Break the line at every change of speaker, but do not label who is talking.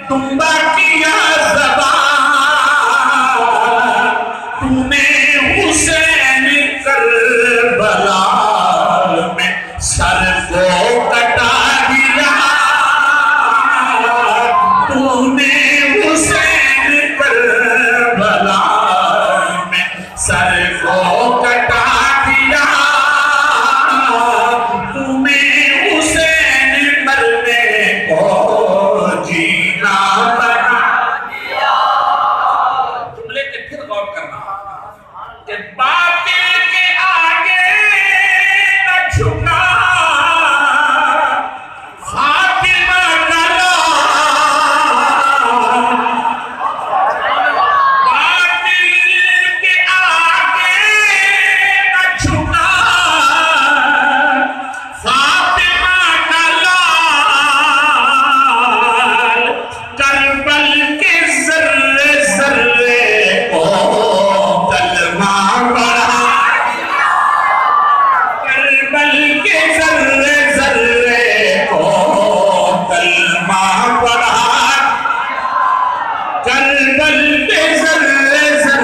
تمبا کیا زبان تو نے حسین کربلا میں سر کو کٹا دیا تو نے حسین کربلا میں سر کو کٹا دیا تمہیں حسین مرنے کو جینا بنا دیا جملے کے پھر غور کرنا کہ باطل کے آگے نہ جھکا فاطمہ کا باطل کے آگے نہ جھکا فاطمہ کا لال کربل کے ذرے ذرے کو کلمہ پڑھا کربل کے ذرے ذرے کو کلمہ پڑھا کربل کے ذرے ذرے